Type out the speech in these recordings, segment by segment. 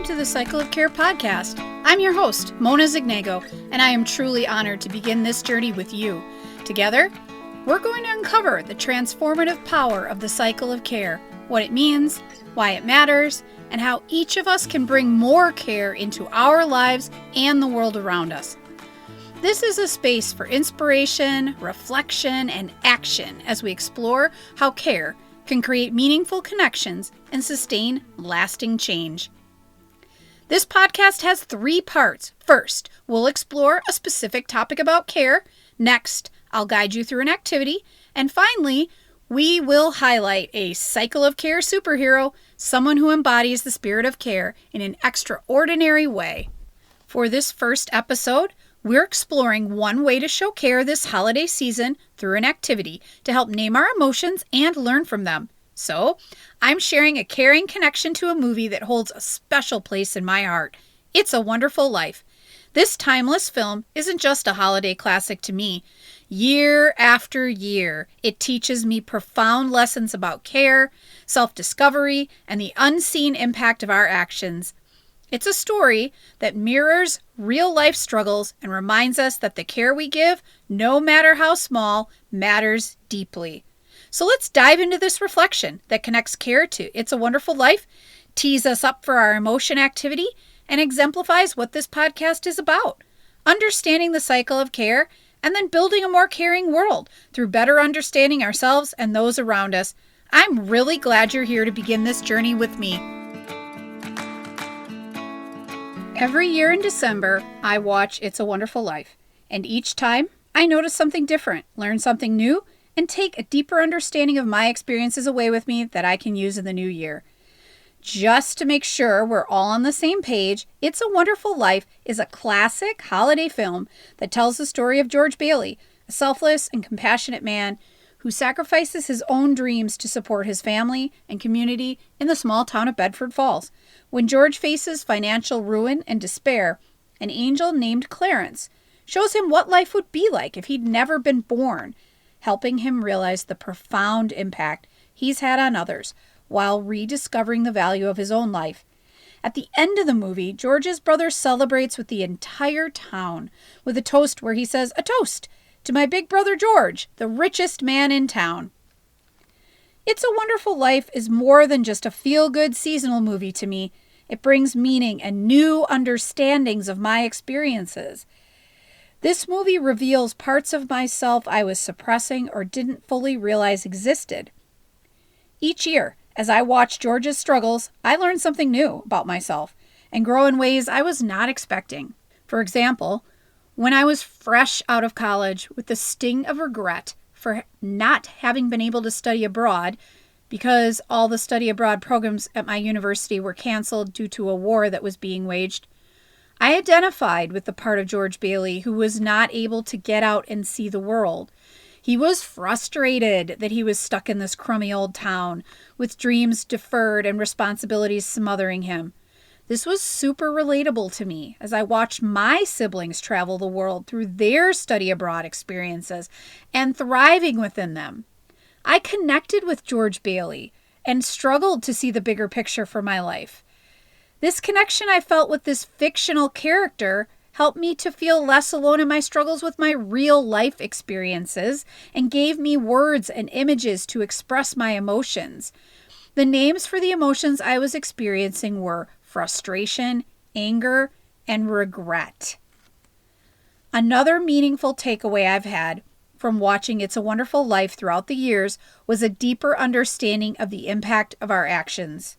welcome to the Cycle of Care podcast. I'm your host, Mona Zignago, and I am truly honored to begin this journey with you. Together, we're going to uncover the transformative power of the cycle of care, what it means, why it matters, and how each of us can bring more care into our lives and the world around us. This is a space for inspiration, reflection, and action as we explore how care can create meaningful connections and sustain lasting change. This podcast has 3 parts. First, we'll explore a specific topic about care. Next, I'll guide you through an activity. And finally, we will highlight a cycle of care superhero, someone who embodies the spirit of care in an extraordinary way. For this first episode, we're exploring one way to show care this holiday season through an activity to help name our emotions and learn from them. So, I'm sharing a caring connection to a movie that holds a special place in my heart. It's a Wonderful Life. This timeless film isn't just a holiday classic to me. Year after year, it teaches me profound lessons about care, self-discovery, and the unseen impact of our actions. It's a story that mirrors real-life struggles and reminds us that the care we give, no matter how small, matters deeply. So let's dive into this reflection that connects care to It's a Wonderful Life, tees us up for our emotion activity, and exemplifies what this podcast is about. Understanding the cycle of care and then building a more caring world through better understanding ourselves and those around us. I'm really glad you're here to begin this journey with me. Every year in December, I watch It's a Wonderful Life, and each time I notice something different, learn something new, and take a deeper understanding of my experiences away with me that I can use in the new year. Just to make sure we're all on the same page, It's a Wonderful Life is a classic holiday film that tells the story of George Bailey, a selfless and compassionate man who sacrifices his own dreams to support his family and community in the small town of Bedford Falls. When George faces financial ruin and despair, an angel named Clarence shows him what life would be like if he'd never been born, helping him realize the profound impact he's had on others while rediscovering the value of his own life. At the end of the movie, George's brother celebrates with the entire town with a toast where he says, "A toast to my big brother George, the richest man in town." It's a Wonderful Life is more than just a feel-good seasonal movie to me. It brings meaning and new understandings of my experiences. This movie reveals parts of myself I was suppressing or didn't fully realize existed. Each year, as I watch George's struggles, I learn something new about myself and grow in ways I was not expecting. For example, when I was fresh out of college with the sting of regret for not having been able to study abroad because all the study abroad programs at my university were canceled due to a war that was being waged, I identified with the part of George Bailey who was not able to get out and see the world. He was frustrated that he was stuck in this crummy old town with dreams deferred and responsibilities smothering him. This was super relatable to me as I watched my siblings travel the world through their study abroad experiences and thriving within them. I connected with George Bailey and struggled to see the bigger picture for my life. This connection I felt with this fictional character helped me to feel less alone in my struggles with my real life experiences and gave me words and images to express my emotions. The names for the emotions I was experiencing were frustration, anger, and regret. Another meaningful takeaway I've had from watching It's a Wonderful Life throughout the years was a deeper understanding of the impact of our actions.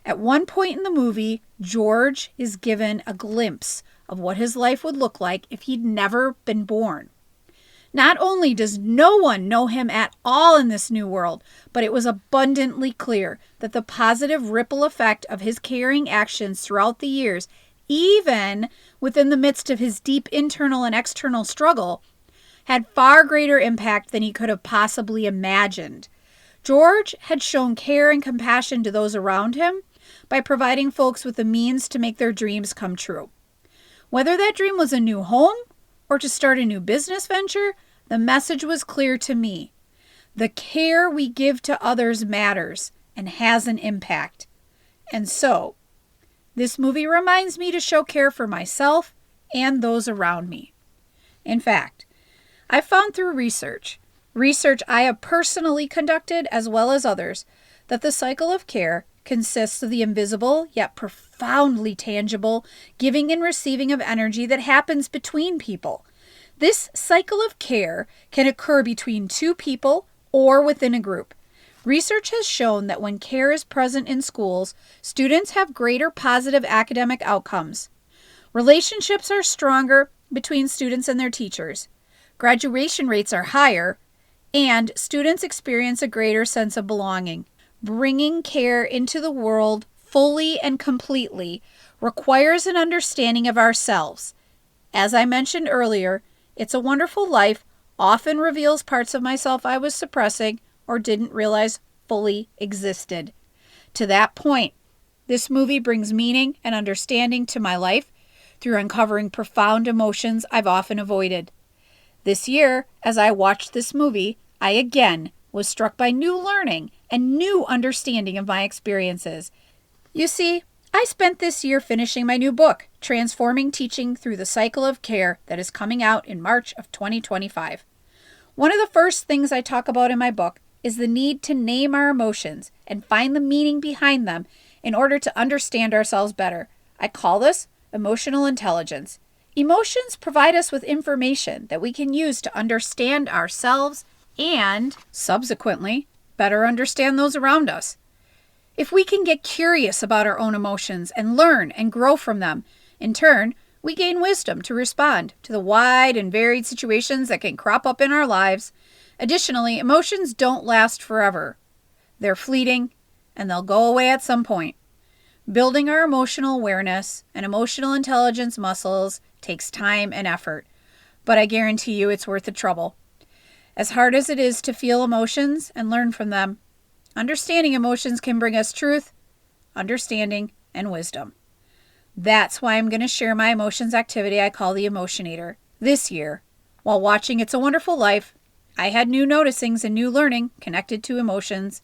At one point in the movie, George is given a glimpse of what his life would look like if he'd never been born. Not only does no one know him at all in this new world, but it was abundantly clear that the positive ripple effect of his caring actions throughout the years, even within the midst of his deep internal and external struggle, had far greater impact than he could have possibly imagined. George had shown care and compassion to those around him by providing folks with the means to make their dreams come true. Whether that dream was a new home or to start a new business venture, the message was clear to me. The care we give to others matters and has an impact. And so, This movie reminds me to show care for myself and those around me. In fact, I found through research I have personally conducted as well as others, that the cycle of care consists of the invisible yet profoundly tangible giving and receiving of energy that happens between people. This cycle of care can occur between two people or within a group. Research has shown that when care is present in schools, students have greater positive academic outcomes. Relationships are stronger between students and their teachers. Graduation rates are higher, and students experience a greater sense of belonging. Bringing care into the world fully and completely requires an understanding of ourselves. As I mentioned earlier, It's a Wonderful Life often reveals parts of myself I was suppressing or didn't realize fully existed. To that point, this movie brings meaning and understanding to my life through uncovering profound emotions I've often avoided. This year, as I watched this movie, I again was struck by new learning and new understanding of my experiences. You see, I spent this year finishing my new book, Transforming Teaching Through the Cycle of Care, that is coming out in March of 2025. One of the first things I talk about in my book is the need to name our emotions and find the meaning behind them in order to understand ourselves better. I call this emotional intelligence. Emotions provide us with information that we can use to understand ourselves and, subsequently, better understand those around us. If we can get curious about our own emotions and learn and grow from them, in turn, we gain wisdom to respond to the wide and varied situations that can crop up in our lives. Additionally, emotions don't last forever. They're fleeting, and they'll go away at some point. Building our emotional awareness and emotional intelligence muscles takes time and effort, but I guarantee you it's worth the trouble. As hard as it is to feel emotions and learn from them, understanding emotions can bring us truth, understanding, and wisdom. That's why I'm going to share my emotions activity I call the Emotionator. This year, while watching It's a Wonderful Life, I had new noticings and new learning connected to emotions.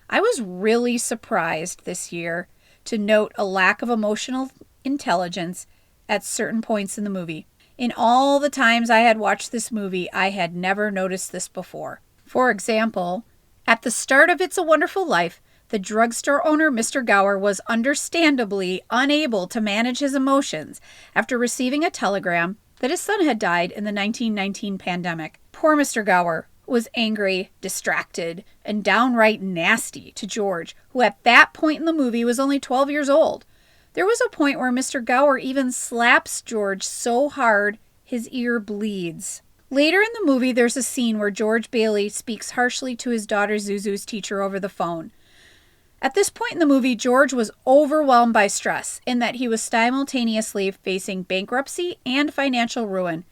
I was really surprised this year to note a lack of emotional intelligence at certain points in the movie. In all the times I had watched this movie, I had never noticed this before. For example, at the start of It's a Wonderful Life, the drugstore owner, Mr. Gower, was understandably unable to manage his emotions after receiving a telegram that his son had died in the 1919 pandemic. Poor Mr. Gower was angry, distracted, and downright nasty to George, who at that point in the movie was only 12 years old. There was a point where Mr. Gower even slaps George so hard his ear bleeds. Later in the movie, there's a scene where George Bailey speaks harshly to his daughter Zuzu's teacher over the phone. At this point in the movie, George was overwhelmed by stress in that he was simultaneously facing bankruptcy and financial ruin.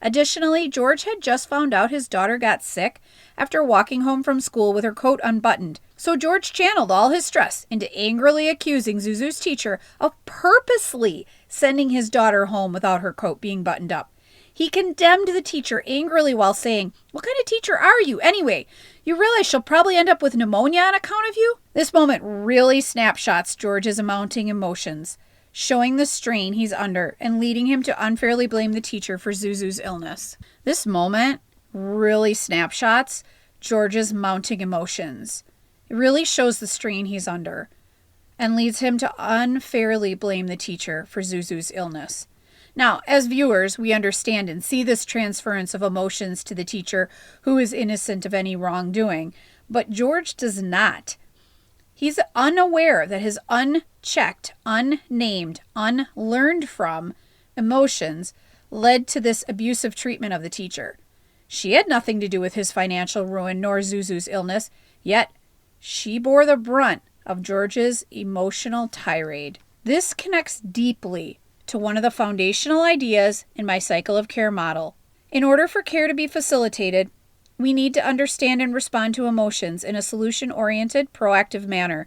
Additionally, George had just found out his daughter got sick after walking home from school with her coat unbuttoned. So George channeled all his stress into angrily accusing Zuzu's teacher of purposely sending his daughter home without her coat being buttoned up. He condemned the teacher angrily while saying, "What kind of teacher are you anyway? You realize she'll probably end up with pneumonia on account of you?" This moment really snapshots George's mounting emotions, showing the strain he's under and leading him to unfairly blame the teacher for Zuzu's illness. This moment really snapshots George's mounting emotions. It really shows the strain he's under and leads him to unfairly blame the teacher for Zuzu's illness. Now, as viewers, we understand and see this transference of emotions to the teacher who is innocent of any wrongdoing, but George does not. He's unaware that his unchecked, unnamed, unlearned from emotions led to this abusive treatment of the teacher. She had nothing to do with his financial ruin nor Zuzu's illness, yet she bore the brunt of George's emotional tirade. This connects deeply to one of the foundational ideas in my cycle of care model. In order for care to be facilitated, we need to understand and respond to emotions in a solution-oriented, proactive manner.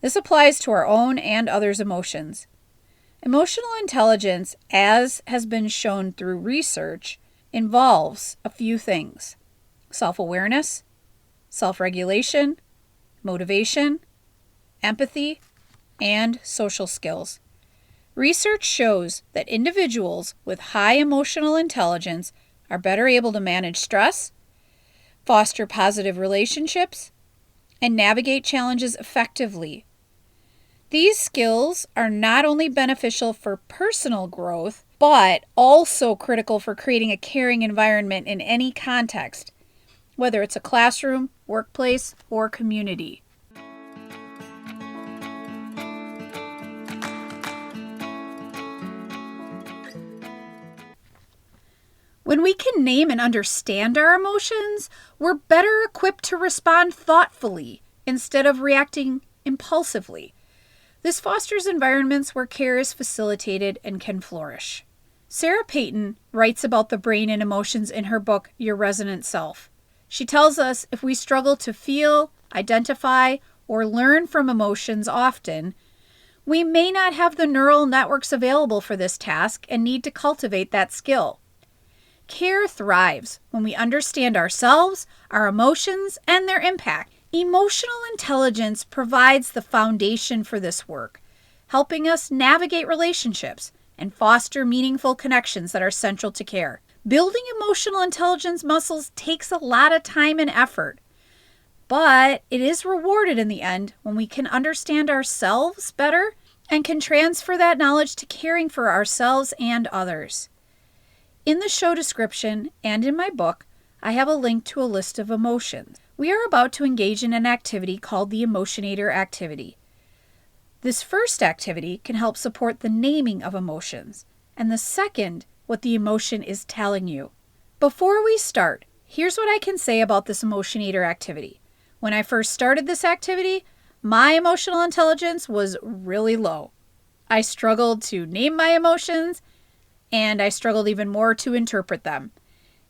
This applies to our own and others' emotions. Emotional intelligence, as has been shown through research, involves a few things: self-awareness, self-regulation, motivation, empathy, and social skills. Research shows that individuals with high emotional intelligence are better able to manage stress, foster positive relationships, and navigate challenges effectively. These skills are not only beneficial for personal growth, but also critical for creating a caring environment in any context, whether it's a classroom, workplace, or community. When we can name and understand our emotions, we're better equipped to respond thoughtfully instead of reacting impulsively. This fosters environments where care is facilitated and can flourish. Sarah Peyton writes about the brain and emotions in her book, Your Resonant Self. She tells us if we struggle to feel, identify, or learn from emotions often, we may not have the neural networks available for this task and need to cultivate that skill. Care thrives when we understand ourselves, our emotions, and their impact. Emotional intelligence provides the foundation for this work, helping us navigate relationships and foster meaningful connections that are central to care. Building emotional intelligence muscles takes a lot of time and effort, but it is rewarded in the end when we can understand ourselves better and can transfer that knowledge to caring for ourselves and others. In the show description and in my book, I have a link to a list of emotions. We are about to engage in an activity called the Emotionator activity. This first activity can help support the naming of emotions, and the second, what the emotion is telling you. Before we start, here's what I can say about this Emotionator activity. When I first started this activity, my emotional intelligence was really low. I struggled to name my emotions, and I struggled even more to interpret them.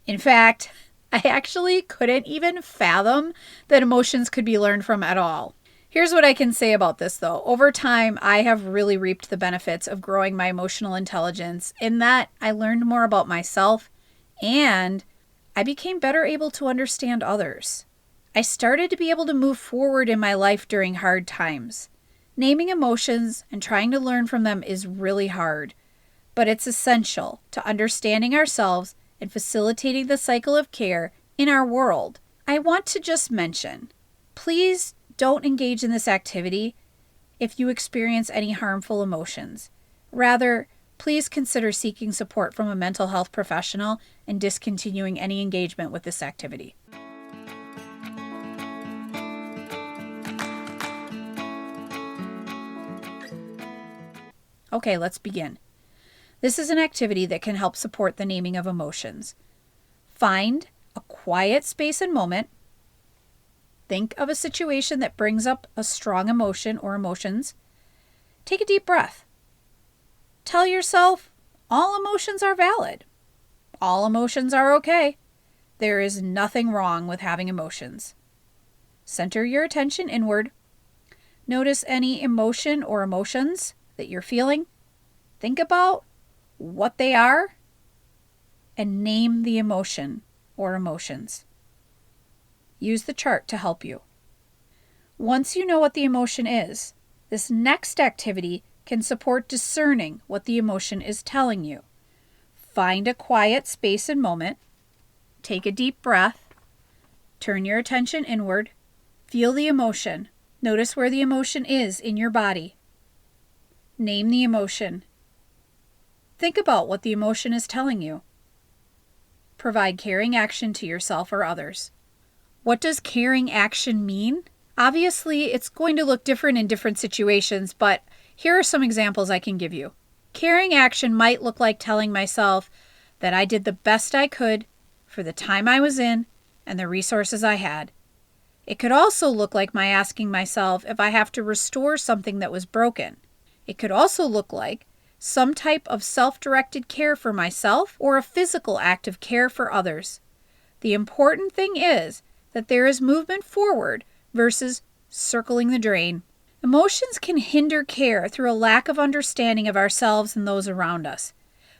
In fact, I actually couldn't even fathom that emotions could be learned from at all. Here's what I can say about this, though. Over time, I have really reaped the benefits of growing my emotional intelligence in that I learned more about myself and I became better able to understand others. I started to be able to move forward in my life during hard times. Naming emotions and trying to learn from them is really hard, but it's essential to understanding ourselves and facilitating the cycle of care in our world. I want to just mention, please don't engage in this activity if you experience any harmful emotions. Rather, please consider seeking support from a mental health professional and discontinuing any engagement with this activity. Okay, let's begin. This is an activity that can help support the naming of emotions. Find a quiet space and moment. Think of a situation that brings up a strong emotion or emotions. Take a deep breath. Tell yourself all emotions are valid. All emotions are okay. There is nothing wrong with having emotions. Center your attention inward. Notice any emotion or emotions that you're feeling. Think about what they are and name the emotion or emotions. Use the chart to help you. Once you know what the emotion is, this next activity can support discerning what the emotion is telling you. Find a quiet space and moment. Take a deep breath. Turn your attention inward. Feel the emotion. Notice where the emotion is in your body. Name the emotion. Think about what the emotion is telling you. Provide caring action to yourself or others. What does caring action mean? Obviously, it's going to look different in different situations, but here are some examples I can give you. Caring action might look like telling myself that I did the best I could for the time I was in and the resources I had. It could also look like my asking myself if I have to restore something that was broken. It could also look like some type of self-directed care for myself or a physical act of care for others. The important thing is that there is movement forward versus circling the drain. Emotions can hinder care through a lack of understanding of ourselves and those around us.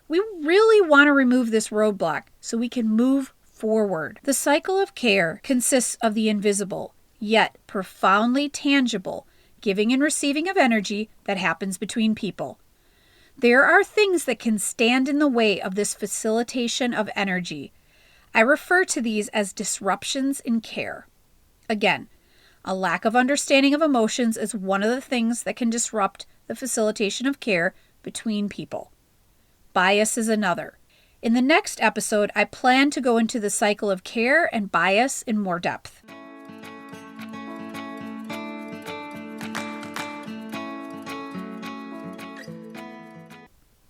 We really want to remove this roadblock so we can move forward. The cycle of care consists of the invisible, yet profoundly tangible, giving and receiving of energy that happens between people. There are things that can stand in the way of this facilitation of energy. I refer to these as disruptions in care. Again, a lack of understanding of emotions is one of the things that can disrupt the facilitation of care between people. Bias is another. In the next episode, I plan to go into the cycle of care and bias in more depth.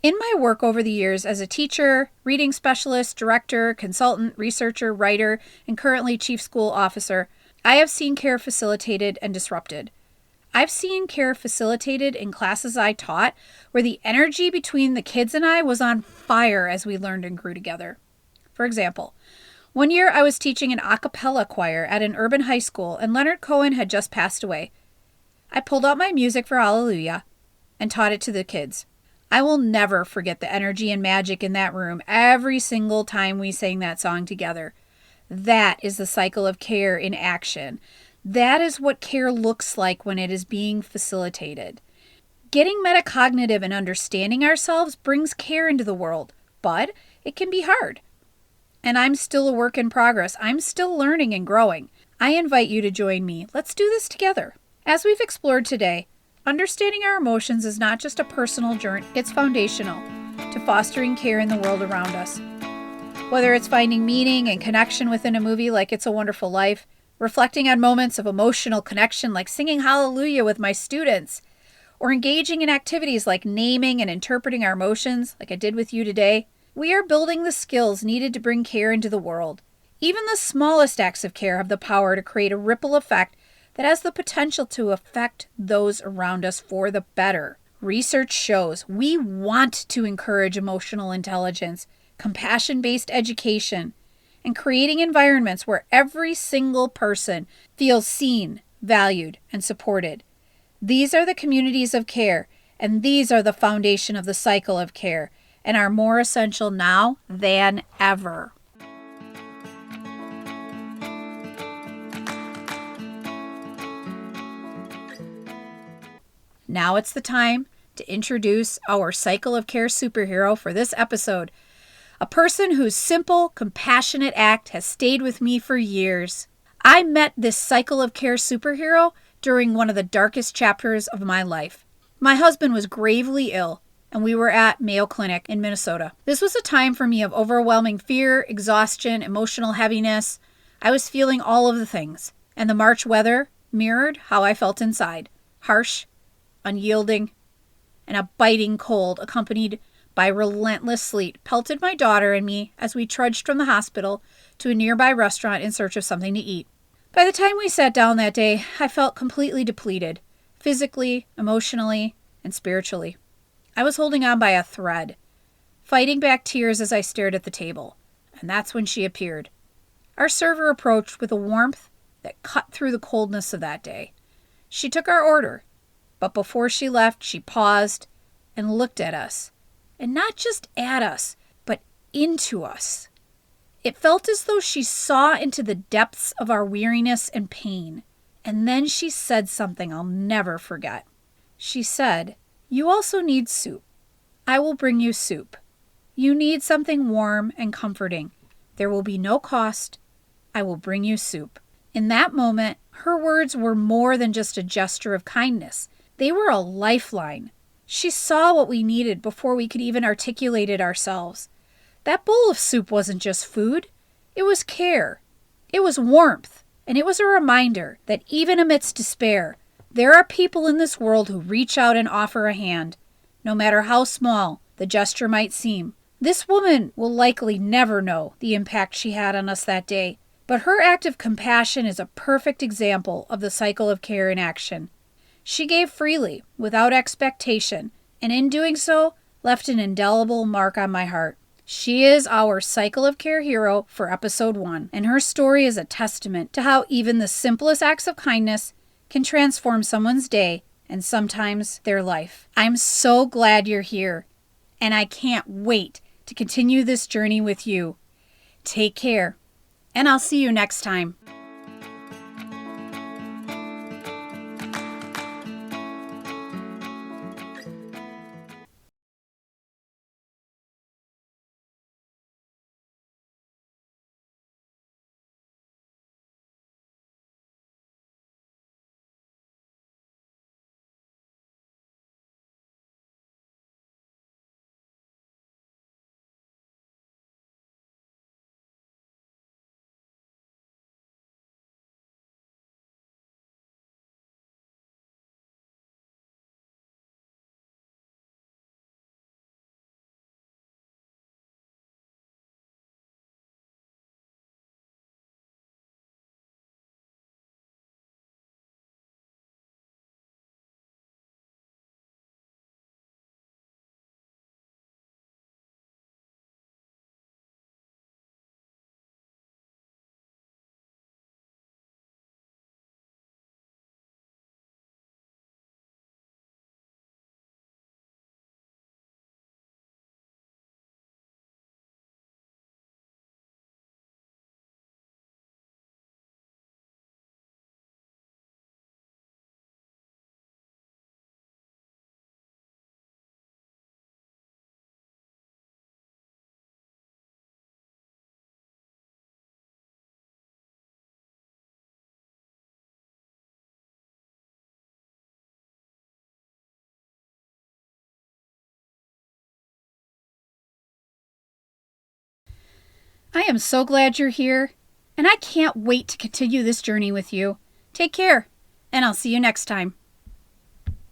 In my work over the years as a teacher, reading specialist, director, consultant, researcher, writer, and currently chief school officer, I have seen care facilitated and disrupted. I've seen care facilitated in classes I taught where the energy between the kids and I was on fire as we learned and grew together. For example, one year I was teaching an a cappella choir at an urban high school and Leonard Cohen had just passed away. I pulled out my music for Hallelujah and taught it to the kids. I will never forget the energy and magic in that room every single time we sang that song together. That is the cycle of care in action. That is what care looks like when it is being facilitated. Getting metacognitive and understanding ourselves brings care into the world, but it can be hard. And I'm still a work in progress. I'm still learning and growing. I invite you to join me. Let's do this together. As we've explored today, understanding our emotions is not just a personal journey, it's foundational to fostering care in the world around us. Whether it's finding meaning and connection within a movie like It's a Wonderful Life, reflecting on moments of emotional connection like singing Hallelujah with my students, or engaging in activities like naming and interpreting our emotions like I did with you today, we are building the skills needed to bring care into the world. Even the smallest acts of care have the power to create a ripple effect that has the potential to affect those around us for the better. Research shows we want to encourage emotional intelligence, compassion-based education, and creating environments where every single person feels seen, valued, and supported. These are the communities of care, and these are the foundation of the cycle of care, and are more essential now than ever. Now it's the time to introduce our cycle of care superhero for this episode. A person whose simple, compassionate act has stayed with me for years. I met this cycle of care superhero during one of the darkest chapters of my life. My husband was gravely ill, and we were at Mayo Clinic in Minnesota. This was a time for me of overwhelming fear, exhaustion, emotional heaviness. I was feeling all of the things, and the March weather mirrored how I felt inside. Harsh, unyielding, and a biting cold accompanied by relentless sleet pelted my daughter and me as we trudged from the hospital to a nearby restaurant in search of something to eat. By the time we sat down that day, I felt completely depleted, physically, emotionally, and spiritually. I was holding on by a thread, fighting back tears as I stared at the table, and that's when she appeared. Our server approached with a warmth that cut through the coldness of that day. She took our order, but before she left, she paused and looked at us. And not just at us, but into us. It felt as though she saw into the depths of our weariness and pain. And then she said something I'll never forget. She said, "You also need soup. I will bring you soup. You need something warm and comforting. There will be no cost. I will bring you soup." In that moment, her words were more than just a gesture of kindness. They were a lifeline. She saw what we needed before we could even articulate it ourselves. That bowl of soup wasn't just food. It was care. It was warmth. And it was a reminder that even amidst despair, there are people in this world who reach out and offer a hand, no matter how small the gesture might seem. This woman will likely never know the impact she had on us that day, but her act of compassion is a perfect example of the cycle of care in action. She gave freely, without expectation, and in doing so, left an indelible mark on my heart. She is our cycle of care hero for episode 1, and her story is a testament to how even the simplest acts of kindness can transform someone's day and sometimes their life. I'm so glad you're here, and I can't wait to continue this journey with you. Take care, and I'll see you next time. I am so glad you're here, and I can't wait to continue this journey with you. Take care, and I'll see you next time.